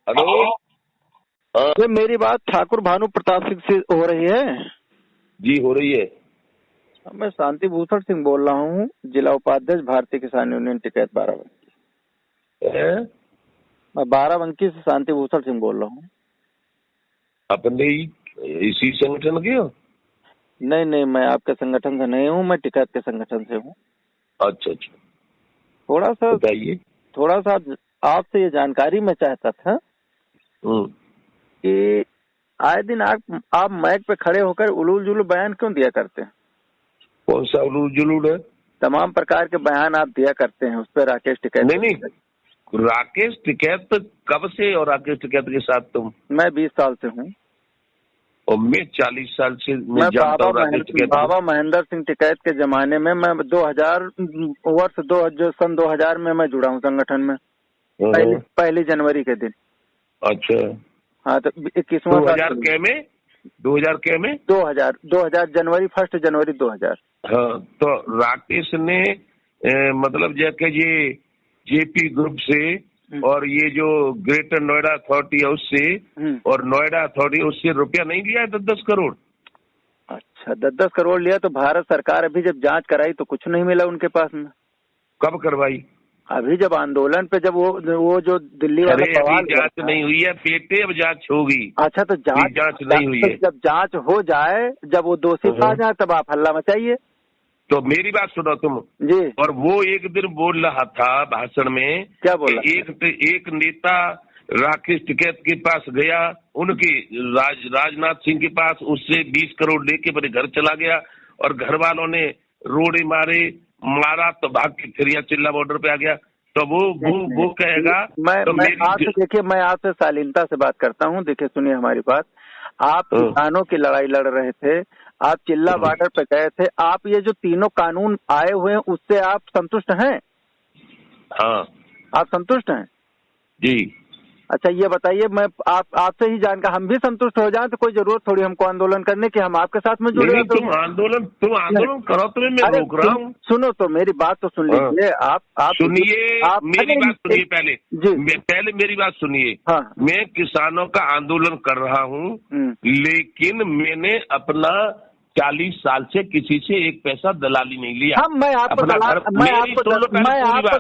Hello. हाँ ये मेरी बात ठाकुर भानु प्रताप सिंह से हो रही है? जी, हो रही है। मैं शांति भूषण सिंह बोल रहा हूँ, जिला उपाध्यक्ष भारतीय किसान यूनियन टिकैत बाराबंकी। हैं? मैं बाराबंकी से शांति भूषण सिंह बोल रहा हूँ। अपने इसी संगठन के हो? नहीं नहीं, मैं आपके संगठन से नहीं हूँ, मैं टिकैत के संगठन से हूँ। अच्छा अच्छा, बताइए। थोड़ा सा आपसे ये जानकारी मैं चाहता था कि आए दिन आप माइक पे खड़े होकर उलूल जुलूल बयान क्यों दिया करते हैं? कौन सा उलूल जुलूल है? तमाम प्रकार के बयान आप दिया करते हैं, उस पर राकेश टिकैत। नहीं, राकेश टिकैत कब से? और राकेश टिकैत के साथ तुम? मैं 20 साल से हूँ। और मैं 40 साल से मैं जानता हूँ राकेश टिकैत। बाबा महेंद्र सिंह टिकैत के जमाने में मैं 2000 सन 2000 में मैं जुड़ा हूँ संगठन में, पहली जनवरी के दिन। अच्छा। हाँ, तो 21वां 2000 के में 2000 जनवरी 1 जनवरी 2000। हाँ, तो राकेश ने मतलब जैसे ये जेपी ग्रुप से और ये जो ग्रेटर नोएडा अथॉरिटी है उससे और नोएडा अथॉरिटी उससे रुपया नहीं लिया है 10-10 करोड़? अच्छा, 10-10 करोड़ लिया। तो भारत सरकार अभी जब जांच कराई तो कुछ नहीं मिला उनके पास में। कब करवाई? अभी जब आंदोलन पे जब वो जो दिल्ली वाला सवाल, जांच नहीं हुई है बेटे, अब जांच होगी। अच्छा, तो जांच नहीं हुई है। जब जांच हो जाए, जब वो दोषी पा जाए, तब आप हल्ला मचाइए। तो मेरी बात सुनो तुम जी। और वो एक दिन बोल रहा था भाषण में, क्या बोला? एक नेता राकेश टिकैत के पास गया, उनके राजनाथ सिंह के पास, उससे 20 करोड़ लेके मेरे घर चला गया और घर वालों ने रोड़े मारा तो भाग के फिर यहाँ चिल्ला बॉर्डर पे आ गया। तो वो कहेगा। देखिए, मैं आपसे शालीनता से बात करता हूँ। देखिए, सुनिए हमारी बात। आप किसानों की लड़ाई लड़ रहे थे, आप चिल्ला बॉर्डर पे गए थे, आप ये जो तीनों कानून आए हुए हैं उससे आप संतुष्ट हैं? हाँ, आप संतुष्ट हैं? जी। अच्छा, ये बताइए, मैं आपसे ही जानकर हम भी संतुष्ट हो जाएं तो कोई जरूरत थोड़ी हमको आंदोलन करने की, हम आपके साथ में जुड़े। तुम आंदोलन करो, तुम्हें मैं रोक रहा हूँ। सुनो तो, मेरी बात तो सुन लीजिए। आप सुनिए, मेरी बात सुनिए पहले जी। पहले मेरी बात सुनिए। हाँ। मैं किसानों का आंदोलन कर रहा हूँ, लेकिन मैंने अपना 40 साल से किसी से एक पैसा दलाली नहीं लिया। मैं आपको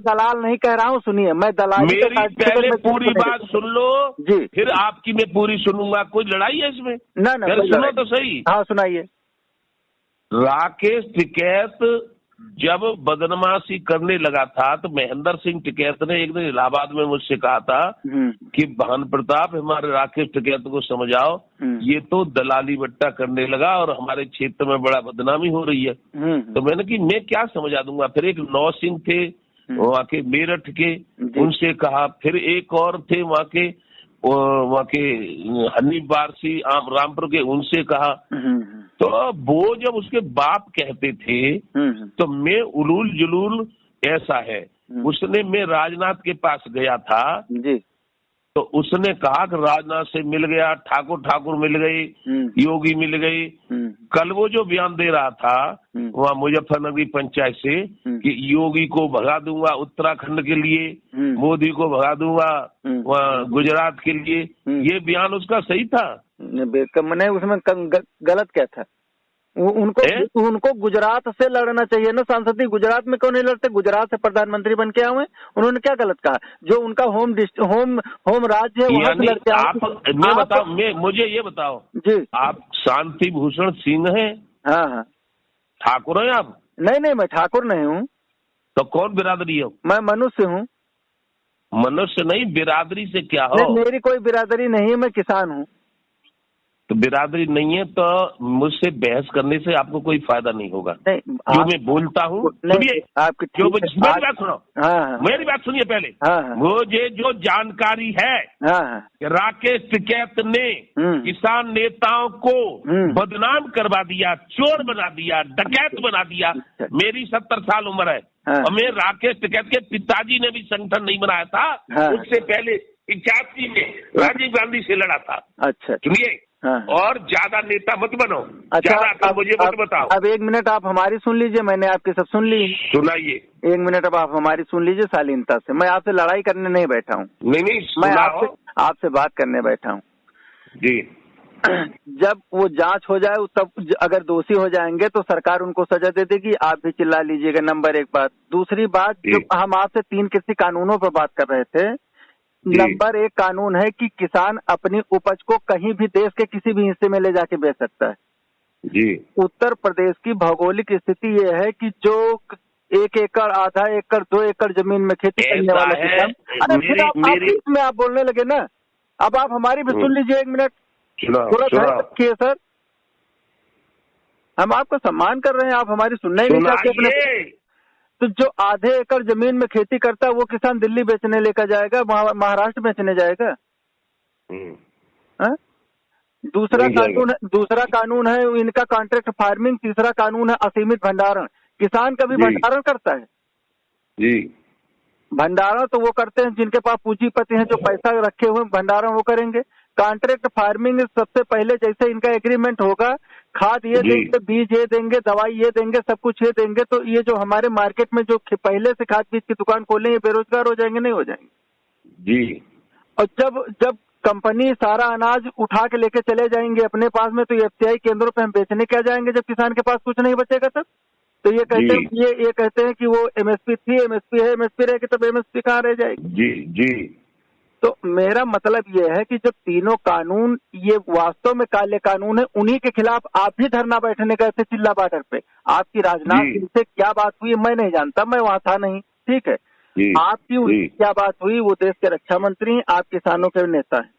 दलाल नहीं कह रहा हूँ। सुनिए, मैं दलाल, मेरी पहले पूरी बात सुन लो जी, फिर आपकी मैं पूरी सुनूंगा। कोई लड़ाई है इसमें? ना सुनो तो सही। हाँ, सुनाइए। राकेश टिकैत जब बदमाशी करने लगा था तो महेंद्र सिंह टिकैत ने एक दिन इलाहाबाद में मुझसे कहा था कि भानु प्रताप, हमारे राकेश टिकैत को समझाओ, ये तो दलाली बट्टा करने लगा और हमारे क्षेत्र में बड़ा बदनामी हो रही है। तो मैंने कि मैं क्या समझा दूंगा। फिर एक नौ सिंह थे वहाँ के मेरठ के, उनसे कहा। फिर एक और थे वहाँ के हनीफ बारसी रामपुर के, उनसे कहा। तो वो जब उसके बाप कहते थे तो मैं उलूल जुलूल ऐसा है। उसने, मैं राजनाथ के पास गया था जी, तो उसने कहा कि राजनाथ से मिल गया, ठाकुर मिल गई, योगी मिल गई। कल वो जो बयान दे रहा था वहाँ मुजफ्फरनगर पंचायत से कि योगी को भगा दूंगा उत्तराखंड के लिए, मोदी को भगा दूंगा वहाँ गुजरात के लिए, ये बयान उसका सही था? मैंने उसमें गलत क्या था? उनको गुजरात से लड़ना चाहिए ना सांसद। गुजरात में क्यों नहीं लड़ते? गुजरात से प्रधानमंत्री बन के आए, उन्होंने क्या गलत कहा? जो उनका होम राज्य है वहाँ से लड़के आए। मुझे ये बताओ जी, आप शांति भूषण सिंह हैं? हाँ। ठाकुर हैं आप? नहीं, मैं ठाकुर नहीं हूँ। तो कौन बिरादरी हो? मैं मनुष्य हूँ। मनुष्य नहीं, बिरादरी से क्या हो? मेरी कोई बिरादरी नहीं है, मैं किसान हूँ। तो बिरादरी नहीं है तो मुझसे बहस करने से आपको कोई फायदा नहीं होगा। जो मैं बोलता हूँ, सुनिए, आपकी मेरी बात सुनो। हाँ। मेरी बात सुनिए पहले। हाँ। मुझे जो जानकारी है, हाँ, राकेश टिकैत ने किसान नेताओं को बदनाम करवा दिया, चोर बना दिया, डकैत बना दिया। मेरी 70 साल उम्र है। हाँ। और मैं राकेश टिकैत के पिताजी ने भी संगठन नहीं बनाया था। हाँ। उससे पहले 81 में राजीव गांधी से लड़ा था। अच्छा, सुनिए। हाँ। और ज्यादा नेता मत बनो। अच्छा, ज्यादा मुझे मत बताओ। अब 1 मिनट आप हमारी सुन लीजिए, मैंने आपकी सब सुन ली। सुनाइए। 1 मिनट अब आप हमारी सुन लीजिए शालीनता से। मैं आपसे लड़ाई करने नहीं बैठा हूँ। नहीं, मैं आपसे बात करने बैठा हूँ जी। जब वो जांच हो जाए तब अगर दोषी हो जाएंगे तो सरकार उनको सजा दे देगी, आप भी चिल्ला लीजिएगा। नंबर एक बात। दूसरी बात, जब हम आपसे 3 कृषि कानूनों पर बात कर रहे थे, नंबर 1 कानून है कि किसान अपनी उपज को कहीं भी देश के किसी भी हिस्से में ले जाके बेच सकता है जी। उत्तर प्रदेश की भौगोलिक स्थिति ये है कि जो 1 एकड़, आधा एकड़, 2 एकड़ जमीन में खेती करने वाला किसान, अरे फिर आप आप बोलने लगे ना। अब आप हमारी भी सुन लीजिए 1 मिनट, थोड़ा धैर्य रखिए सर, हम आपका सम्मान कर रहे हैं, आप हमारी सुनना ही नहीं चाहते अपने। तो जो आधे एकड़ जमीन में खेती करता है वो किसान दिल्ली बेचने लेकर जाएगा, महाराष्ट्र बेचने जाएगा। दूसरा कानून है इनका कॉन्ट्रैक्ट फार्मिंग। तीसरा कानून है असीमित भंडारण। किसान कभी भंडारण करता है जी। भंडारण तो वो करते हैं जिनके पास पूंजीपति हैं, जो पैसा रखे हुए, भंडारण वो करेंगे। कॉन्ट्रैक्ट फार्मिंग सबसे पहले जैसे इनका एग्रीमेंट होगा, खाद ये देंगे, बीज ये देंगे, दवाई ये देंगे, सब कुछ ये देंगे, तो ये जो हमारे मार्केट में जो पहले से खाद बीज की दुकान खोले, ये बेरोजगार हो जाएंगे, नहीं हो जाएंगे जी। और जब कंपनी सारा अनाज उठा के लेके चले जाएंगे अपने पास में, तो एफसीआई केंद्रों पे हम बेचने क्या जाएंगे जब किसान के पास कुछ नहीं बचेगा तब। तो ये कहते हैं कि वो एमएसपी थी, एमएसपी है, एमएसपी रहेगी, तब एमएसपी कहाँ रह जाएगी। जी जी। तो मेरा मतलब ये है कि जब तीनों कानून ये वास्तव में काले कानून है, उन्हीं के खिलाफ आप भी धरना बैठने गए थे चिल्ला बॉर्डर पे। आपकी राजनाथ सिंह से क्या बात हुई मैं नहीं जानता, मैं वहां था नहीं, ठीक है। आपकी उनकी क्या बात हुई, वो देश के रक्षा मंत्री हैं, आप किसानों के नेता हैं,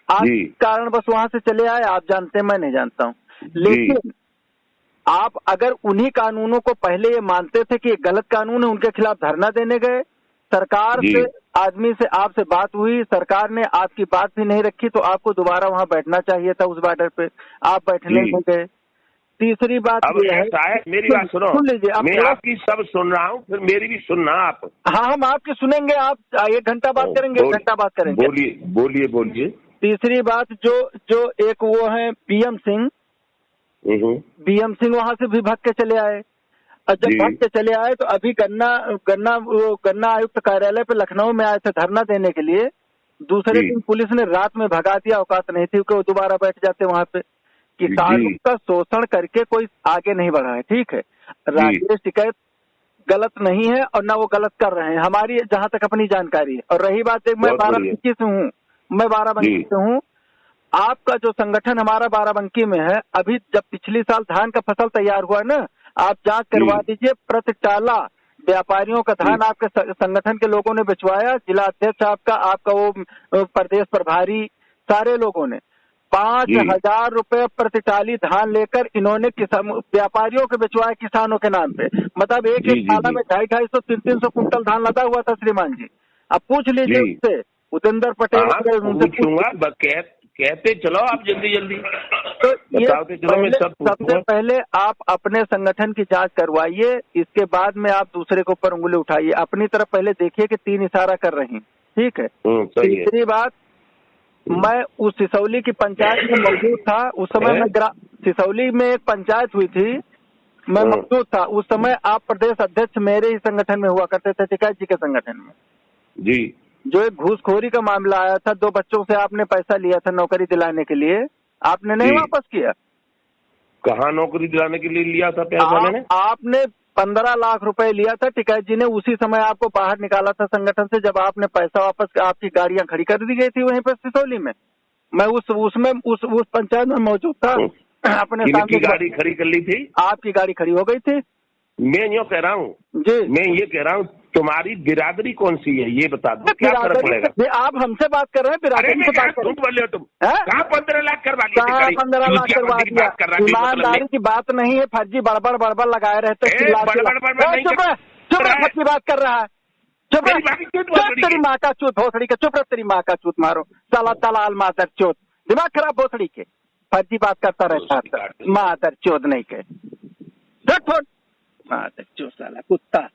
आप कारण बस वहां से चले आए, आप जानते हैं मैं नहीं जानता हूँ। लेकिन आप अगर उन्हीं कानूनों को पहले ये मानते थे कि ये गलत कानून है, उनके खिलाफ धरना देने गए, सरकार से आदमी से आपसे बात हुई, सरकार ने आपकी बात भी नहीं रखी, तो आपको दोबारा वहां बैठना चाहिए था उस बॉर्डर पे, आप बैठने नहीं गए। तीसरी बात ये है, मेरी बात सुन लीजिए, मैं आपकी सब सुन रहा हूँ, फिर मेरी भी सुनना आप। हाँ, हम आपकी सुनेंगे, आप 1 घंटा बात करेंगे, 1 घंटा बात करेंगे। बोलिए। तीसरी बात जो एक वो है बीएम सिंह वहां से भी भाग के चले आए, और जब भाग के चले आए तो अभी गन्ना आयुक्त कार्यालय पे लखनऊ में आए थे धरना देने के लिए। दूसरे दिन पुलिस ने रात में भगा दिया, औकात नहीं थी कि वो दोबारा बैठ जाते वहां पे। किसानों का शोषण करके कोई आगे नहीं बढ़ा है, ठीक है। राकेश टिकैत गलत नहीं है और ना वो गलत कर रहे हैं, हमारी जहां तक अपनी जानकारी है। और रही बात, मैं बाराबंकी से हूँ, आपका जो संगठन हमारा बाराबंकी में है, अभी जब पिछली साल धान का फसल तैयार हुआ ना, आप जांच करवा दीजिए, प्रति टाला व्यापारियों का धान आपके संगठन के लोगों ने बिचवाया। जिला अध्यक्ष आपका वो प्रदेश प्रभारी, सारे लोगों ने 5,000 रुपए प्रति टाली धान लेकर इन्होंने व्यापारियों के बिचवाए किसानों के नाम पे। मतलब एक टाला में 250-250, 300 कुंटल धान लदा हुआ था श्रीमान जी। अब पूछ लीजिए उससे, उपेंद्र पटेल कहते चलो आप जल्दी। तो ये सबसे पहले आप अपने संगठन की जांच करवाइए, इसके बाद में आप दूसरे के ऊपर उंगली उठाइए। अपनी तरफ पहले देखिए कि 3 इशारा कर रही हैं, ठीक है। तीसरी बात, मैं उस सिसौली की पंचायत में मौजूद था उस समय। मैं सिसौली में एक पंचायत हुई थी, मैं मौजूद था उस समय। आप प्रदेश अध्यक्ष मेरे ही संगठन में हुआ करते थे, टिकैत जी के संगठन में जी। जो एक घूसखोरी का मामला आया था, 2 बच्चों से आपने पैसा लिया था नौकरी दिलाने के लिए, आपने नहीं वापस किया। कहाँ नौकरी दिलाने के लिए लिया था पैसा? मैंने आपने 15 लाख रुपए लिया था, टिकैत जी ने उसी समय आपको बाहर निकाला था संगठन से, जब आपने पैसा वापस, आपकी गाड़ियां खड़ी कर दी गई थी वहीं पर सिसौली में। मैं उस पंचायत में मौजूद था। अपने सामने गाड़ी खड़ी कर ली थी, आपकी गाड़ी खड़ी हो गई थी। मैं यूँ कह रहा हूँ जी, मैं ये कह रहा हूँ तुम्हारी बिरादरी कौन सी है ये बता दो, क्या फर्क पड़ेगा? आप हमसे बात कर रहे हैं, बिरादरी से बात कर रहे हो तुम। कहाँ 15 लाख करवा दिया? 15 लाख करवा दिया? ईमानदारी की बात नहीं है, फर्जी बड़बड़ लगाए रहते। फर्जी बात कर रहा है, चुप तेरी माँ का चूत भोसड़ी के, चुप तेरी माँ का चूत मारो, साला दलाल मादर चोद, दिमाग खराब भोसड़ी के, फर्जी बात करता रहता है, मादर चोद नहीं के, मादर चोद साला कुत्ता।